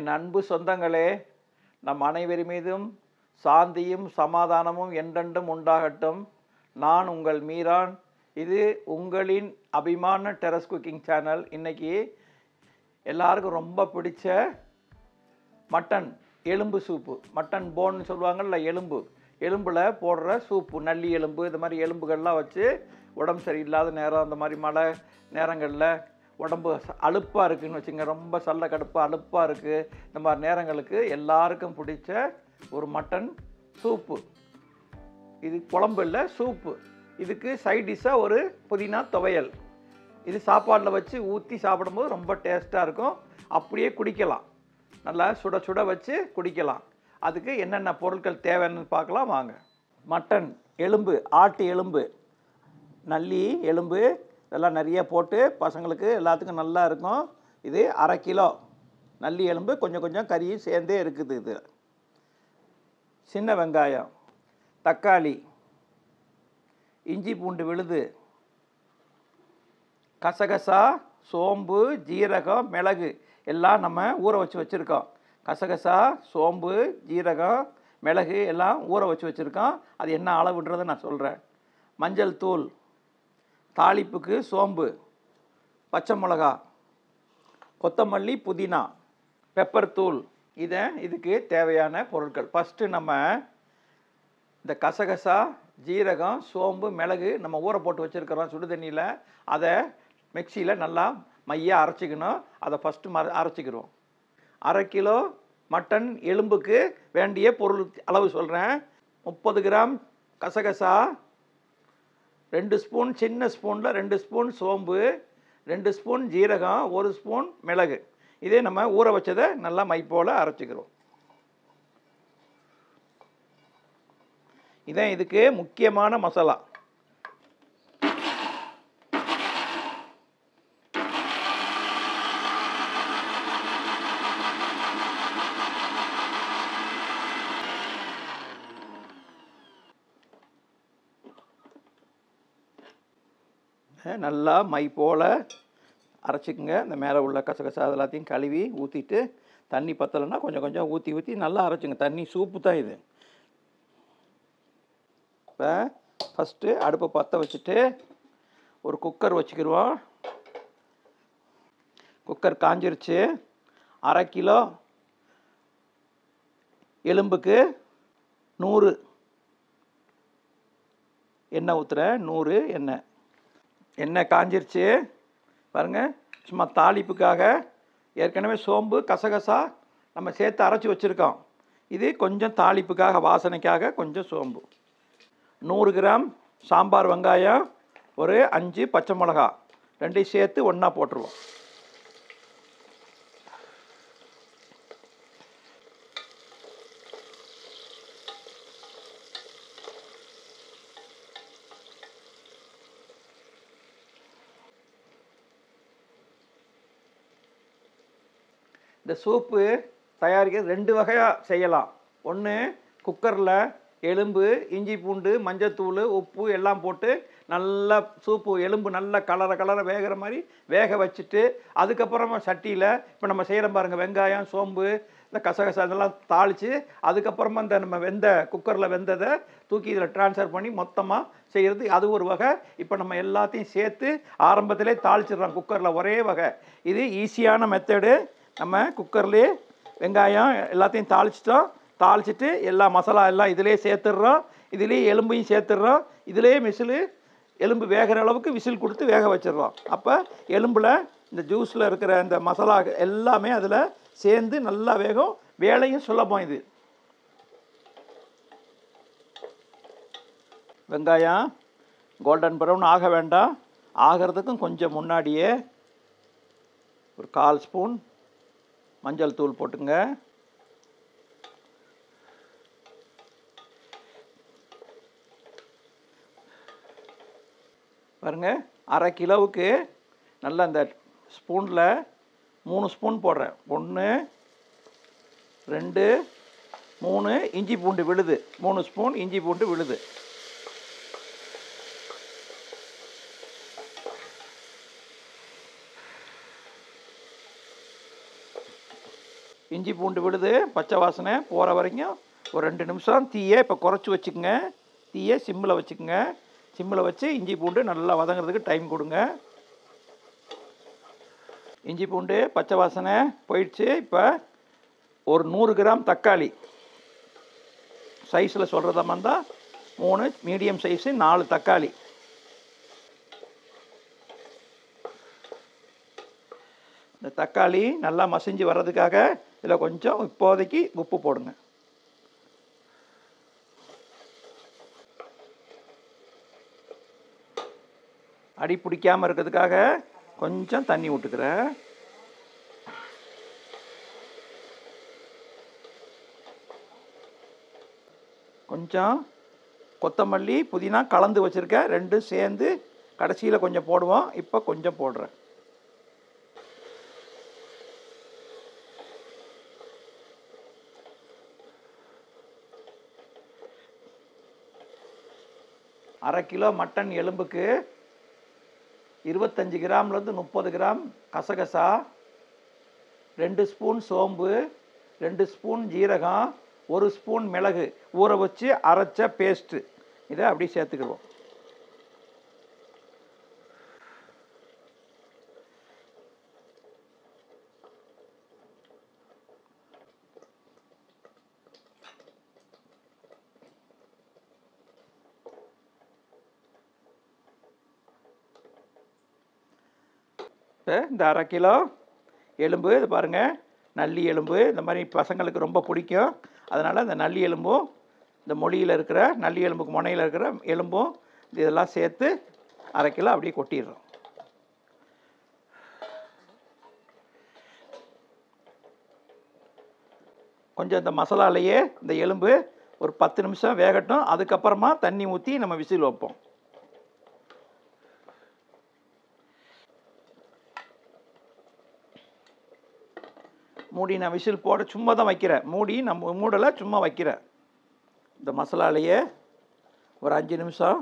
என் அன்பு சொந்தங்களே, நம் அனைவர் மீதும் சாந்தியும் சமாதானமும் என்றென்றும் உண்டாகட்டும். நான் உங்கள் மீரான். இது உங்களின் அபிமான டெரஸ் குக்கிங் சேனல். இன்னைக்கு எல்லாருக்கும் ரொம்ப பிடிச்ச மட்டன் எலும்பு சூப்பு, மட்டன் போன்னு சொல்லுவாங்கள்ல, எலும்பில் போடுற சூப்பு, நல்லி எலும்பு, இந்த மாதிரி எலும்புகள்லாம் வச்சு உடம்பு சரியில்லாத நேரம், அந்த மாதிரி மழை நேரங்களில் உடம்பு அலுப்பாக இருக்குதுன்னு வச்சுங்க, ரொம்ப சல்ல கடுப்பாக அலுப்பாக இருக்குது, இந்த மாதிரி நேரங்களுக்கு எல்லாருக்கும் பிடிச்ச ஒரு மட்டன் சூப்பு. இது குழம்பு இல்லை, சூப்பு. இதுக்கு சைட் டிஷ்ஷாக ஒரு புதினா துவையல். இது சாப்பாட்டில் வச்சு ஊற்றி சாப்பிடும்போது ரொம்ப டேஸ்ட்டாக இருக்கும். அப்படியே குடிக்கலாம், நல்லா சுட சுட வச்சு குடிக்கலாம். அதுக்கு என்னென்ன பொருட்கள் தேவைன்னு பார்க்கலாம் வாங்க. மட்டன் எலும்பு, ஆட்டு எலும்பு, நல்லி எலும்பு, இதெல்லாம் நிறைய போட்டு பசங்களுக்கு எல்லாத்துக்கும் நல்லா இருக்கும். இது 1/2 கிலோ நல்லி எலும்பு, கொஞ்சம் கொஞ்சம் கறியும் சேர்ந்தே இருக்குது. இது சின்ன வெங்காயம், தக்காளி, இஞ்சி பூண்டு விழுது, கசகசா, சோம்பு, ஜீரகம், மிளகு எல்லாம் நம்ம ஊற வச்சு வச்சுருக்கோம். கசகசா, சோம்பு, ஜீரகம், மிளகு எல்லாம் ஊற வச்சு வச்சுருக்கோம். அது என்ன அளவுன்றதை நான் சொல்கிறேன். மஞ்சள் தூள், தாளிப்புக்கு சோம்பு, பச்சை மிளகா, கொத்தமல்லி, புதினா, பெப்பர் தூள். இதுக்கு தேவையான பொருட்கள். ஃபஸ்ட்டு நம்ம இந்த கசகசா, ஜீரகம், சோம்பு, மிளகு நம்ம ஊற போட்டு வச்சுருக்கிறோம் சுடுதண்ணியில். அதை மிக்சியில் நல்லா மையாக அரைச்சிக்கணும். அதை ஃபஸ்ட்டு அரைச்சிக்கிறோம். 1/2 கிலோ மட்டன் எலும்புக்கு வேண்டிய பொருள் அளவு சொல்கிறேன். 30 கிராம் கசகசா, 2 ஸ்பூன், சின்ன ஸ்பூனில் 2 ஸ்பூன் சோம்பு, 2 ஸ்பூன் ஜீரகம், 1 ஸ்பூன் மிளகு. இதே நம்ம ஊற வச்சதை நல்லா மை போல் அரைச்சிக்கிறோம். இதான் இதுக்கு முக்கியமான மசாலா. நல்லா மை போல் அரைச்சிக்கங்க. இந்த மேலே உள்ள கசகசா எல்லாத்தையும் கழுவி ஊற்றிட்டு, தண்ணி பத்தலைன்னா கொஞ்சம் கொஞ்சம் ஊற்றி நல்லா அரைச்சிங்க. தண்ணி சூப்பு தான் இது. இப்போ ஃபஸ்ட்டு அடுப்பை பற்ற வச்சுட்டு ஒரு குக்கர் வச்சுக்கிடுவோம். குக்கர் காஞ்சிருச்சு. 1/2 கிலோ எலும்புக்கு 100 எண்ணெய் ஊற்றுறேன். 100 எண்ணெய் காஞ்சிருச்சு பாருங்கள். சும்மா தாளிப்புக்காக ஏற்கனவே சோம்பு, கசகசா நம்ம சேர்த்து அரைச்சி வச்சுருக்கோம். இது கொஞ்சம் தாளிப்புக்காக, வாசனைக்காக கொஞ்சம் சோம்பு. 100 கிராம் சாம்பார் வெங்காயம், ஒரு 5 பச்சை மிளகா, ரெண்டையும் சேர்த்து ஒன்றா போட்டுருவோம். இந்த சூப்பு தயாரிக்க 2 வகையாக செய்யலாம். ஒன்று, குக்கரில் எலும்பு, இஞ்சி பூண்டு, மஞ்சத்தூள், உப்பு எல்லாம் போட்டு நல்லா சூப்பு எலும்பு நல்லா கலர வேகிற மாதிரி வேக வச்சுட்டு, அதுக்கப்புறமா சட்டியில் இப்போ நம்ம செய்கிறோம் பாருங்கள், வெங்காயம், சோம்பு, இந்த கசகசா இதெல்லாம் தாளித்து, அதுக்கப்புறமா இந்த நம்ம குக்கரில் வெந்ததை தூக்கி இதில் ட்ரான்ஸ்ஃபர் பண்ணி மொத்தமாக செய்கிறது, அது ஒரு வகை. இப்போ நம்ம எல்லாத்தையும் சேர்த்து ஆரம்பத்திலே தாளிச்சிடுறோம் குக்கரில், ஒரே வகை. இது ஈஸியான மெத்தடு. நம்ம குக்கர்லேயே வெங்காயம் எல்லாத்தையும் தாளிச்சிட்டு எல்லா மசாலா எல்லாம் இதிலே சேர்த்துடுறோம். இதிலே எலும்பையும் சேர்த்துடுறோம். இதிலே எலும்பு வேகிற அளவுக்கு விசில் கொடுத்து வேக வச்சிடுறோம். அப்போ எலும்பில் இந்த ஜூஸில் இருக்கிற இந்த மசாலா எல்லாமே அதில் சேர்ந்து நல்லா வேகும். வேலையும் சுலபம். இது வெங்காயம் கோல்டன் ப்ரௌன் ஆக வேண்டாம், ஆகிறதுக்கும் கொஞ்சம் முன்னாடியே ஒரு 1/4 ஸ்பூன் மஞ்சள் தூள் போட்டுங்க. பாருங்கள், 1/2 கிலோவுக்கு நல்லா இந்த ஸ்பூனில் 3 ஸ்பூன் போடுறேன். 1, 2, 3 இஞ்சி பூண்டு விழுது, 3 ஸ்பூன் இஞ்சி பூண்டு விழுது. இஞ்சி பூண்டு விழுது, பச்சை வாசனை போகிற வரைக்கும் ஒரு 2 நிமிஷம் தீயை இப்போ குறைச்சி வச்சுக்கோங்க. தீயை சிம்மில் வச்சுக்கோங்க. சிம்மில் வச்சு இஞ்சி பூண்டு நல்லா வதங்கிறதுக்கு டைம் கொடுங்க. இஞ்சி பூண்டு பச்சை வாசனை போயிடுச்சு. இப்போ ஒரு 100 கிராம் தக்காளி சைஸில் சொல்கிறதா இருந்தால் 3 மீடியம் சைஸு 4 தக்காளி. இந்த தக்காளி நல்லா மசிஞ்சு வர்றதுக்காக இதில் கொஞ்சம் இப்போதைக்கு உப்பு போடுங்க. அடி பிடிக்காமல் இருக்கிறதுக்காக கொஞ்சம் தண்ணி விட்டுக்கிறேன். கொஞ்சம் கொத்தமல்லி புதினா கலந்து வச்சுருக்கேன். ரெண்டும் சேர்ந்து கடைசியில் கொஞ்சம் போடுவோம். இப்போ கொஞ்சம் போடுறேன். அரை கிலோ மட்டன் எலும்புக்கு 25 கிராம்லேருந்து 30 கிராம் கசகசா, 2 ஸ்பூன் சோம்பு, 2 ஸ்பூன் ஜீரகம், 1 ஸ்பூன் மிளகு ஊற வச்சு அரைச்ச பேஸ்ட்டு இதை அப்படி சேர்த்துக்கிடுவோம். இந்த அரை கிலோ எலும்பு இது பாருங்கள், நல்லி எலும்பு இந்த மாதிரி பசங்களுக்கு ரொம்ப பிடிக்கும். அதனால் இந்த நல்லி எலும்பும் இந்த மொழியில் இருக்கிற நல்லி எலும்புக்கு முனையில் இருக்கிற எலும்பும் இதெல்லாம் சேர்த்து அரை கிலோ அப்படியே கொட்டிடுறோம். கொஞ்சம் இந்த மசாலாலேயே இந்த எலும்பு ஒரு 10 நிமிஷம் வேகட்டும். அதுக்கப்புறமா தண்ணி ஊற்றி நம்ம விசில் வைப்போம். மூடி நான் விசில் போட சும்மா தான் வைக்கிறேன். மூடி நம்ம மூடலை, சும்மா வைக்கிறேன். இந்த மசாலாலேயே ஒரு 5 நிமிஷம்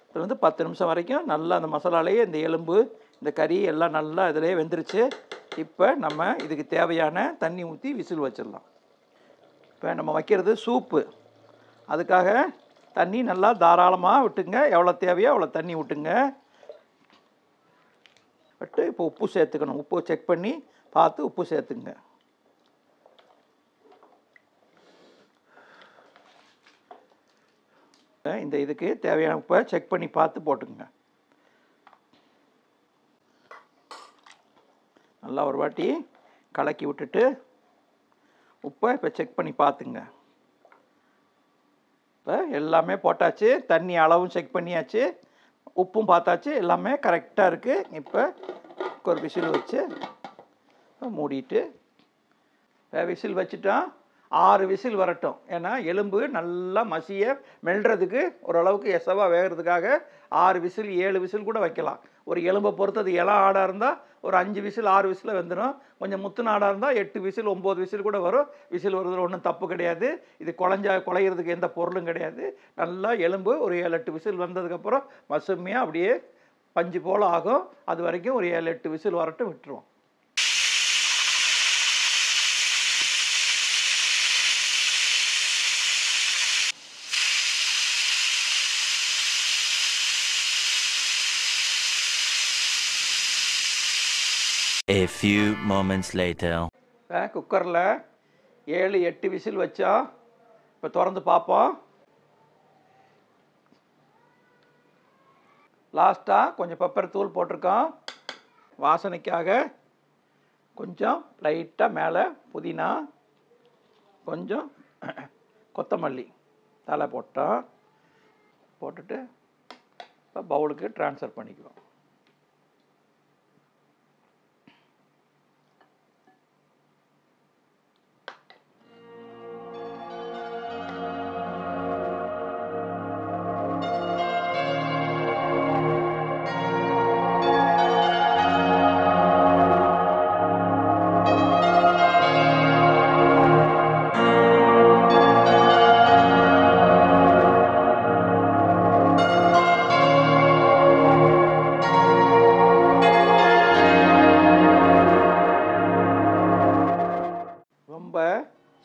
இதுலேருந்து 10 நிமிஷம் வரைக்கும் நல்லா அந்த மசாலாலேயே இந்த எலும்பு இந்த கறி எல்லாம் நல்லா இதிலே வெந்துருச்சு. இப்போ நம்ம இதுக்கு தேவையான தண்ணி ஊற்றி விசில் வச்சிடலாம். இப்போ நம்ம வைக்கிறது சூப்பு. அதுக்காக தண்ணி நல்லா தாராளமாக விட்டுங்க. எவ்வளோ தேவையோ அவ்வளோ தண்ணி விட்டுங்க. விட்டு இப்போ உப்பு சேர்த்துக்கணும். உப்பு செக் பண்ணி பார்த்து உப்பு சேர்த்துங்க. இந்த இதுக்கு தேவையான உப்பை செக் பண்ணி பார்த்து போட்டுங்க. நல்லா ஒரு வாட்டி கலக்கி விட்டுட்டு உப்பை இப்போ செக் பண்ணி பார்த்துங்க. இப்போ எல்லாமே போட்டாச்சு. தண்ணி அளவும் செக் பண்ணியாச்சு. உப்பும் பார்த்தாச்சு. எல்லாமே கரெக்டாக இருக்குது. இப்போ ஒரு விசில் வச்சு மூடிட்டு விசில் வச்சுட்டோம். 6 விசில் வரட்டும். ஏன்னா எலும்பு நல்லா மசிய மெல்றதுக்கு ஓரளவுக்கு எசவாக வேகிறதுக்காக 6 விசில் 7 விசில் கூட வைக்கலாம். ஒரு எலும்பை பொறுத்து அது இளம் ஆடாக இருந்தால் ஒரு 5 விசில் 6 விசில் வெந்துடும். கொஞ்சம் முத்துன ஆடாக இருந்தால் 8 விசில் 9 விசில் கூட வரும். விசில் வருவதில் ஒன்றும் தப்பு கிடையாது. இது குழையிறதுக்கு எந்த பொருளும் கிடையாது. நல்லா எலும்பு ஒரு 7-8 விசில் வந்ததுக்கப்புறம் பசுமையாக அப்படியே பஞ்சு போல் ஆகும். அது வரைக்கும் ஒரு 7-8 விசில் வரட்டும் விட்டுருவோம். A few moments later. குக்கரில் 7-8 விசில் வச்சோம். இப்போ திறந்து பார்ப்போம். லாஸ்ட்டாக கொஞ்சம் பெப்பர் தூள் போட்டிருக்கோம். வாசனைக்காக கொஞ்சம் லைட்டாக மேலே புதினா, கொஞ்சம் கொத்தமல்லி தலை போட்டோம். போட்டுட்டு இப்போ பவுலுக்கு ட்ரான்ஸ்ஃபர் பண்ணிக்குவோம்.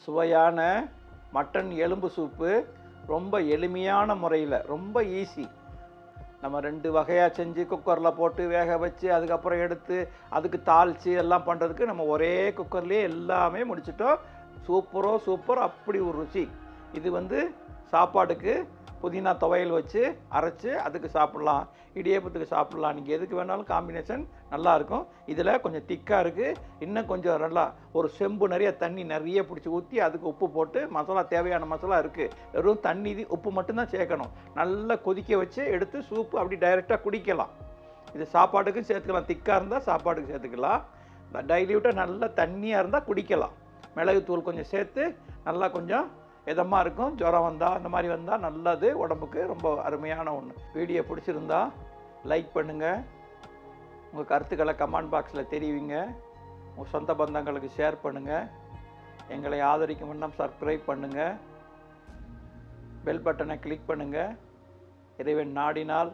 சுவையான மட்டன் எலும்பு சூப்பு ரொம்ப எளிமையான முறையில், ரொம்ப ஈஸி. நம்ம 2 வகையாக செஞ்சு குக்கரில் போட்டு வேக வச்சு அதுக்கப்புறம் எடுத்து அதுக்கு தாளித்து எல்லாம் பண்ணுறதுக்கு நம்ம ஒரே குக்கர்லேயே எல்லாமே முடிச்சிட்டோம். சூப்பர், அப்படி ஒரு ருசி. இது சாப்பாடுக்கு புதினா துவையல் வச்சு அரைச்சி அதுக்கு சாப்பிட்லாம், இடியப்பத்துக்கு சாப்பிட்லாம். நீங்கள் எதுக்கு வேணாலும் காம்பினேஷன் நல்லாயிருக்கும். இதில் கொஞ்சம் திக்காக இருக்குது. இன்னும் கொஞ்சம் நல்லா ஒரு செம்பு நிறைய தண்ணி நிறைய பிடிச்சி ஊற்றி அதுக்கு உப்பு போட்டு மசாலா தேவையான மசாலா இருக்குது. வெறும் தண்ணி உப்பு மட்டும்தான் சேர்க்கணும். நல்லா கொதிக்க வச்சு எடுத்து சூப்பு அப்படி டைரெக்டாக குடிக்கலாம். இது சாப்பாட்டுக்கும் சேர்த்துக்கலாம். திக்காக இருந்தால் சாப்பாட்டுக்கு சேர்த்துக்கலாம். டைல்யூட்டாக நல்லா தண்ணியாக இருந்தால் குடிக்கலாம். மிளகுத்தூள் கொஞ்சம் சேர்த்து நல்லா கொஞ்சம் இதமாக இருக்கும். ஜுரம் வந்தால் அந்த மாதிரி வந்தால் நல்லது, உடம்புக்கு ரொம்ப அருமையான ஒன்று. வீடியோ பிடிச்சிருந்தா லைக் பண்ணுங்கள், உங்கள் கருத்துக்களை கமெண்ட் பாக்ஸில் தெரிவிங்க, உங்கள் சொந்த பந்தங்களுக்கு ஷேர் பண்ணுங்கள், எங்களை ஆதரிக்கும் வண்ணம் சப்ஸ்கிரைப் பண்ணுங்கள், பெல் பட்டனை கிளிக் பண்ணுங்கள். இறைவன் நாடினால்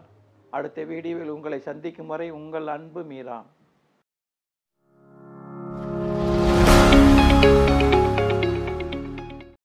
அடுத்த வீடியோவில் உங்களை சந்திக்கும் வரை உங்கள் அன்பு மீரான்.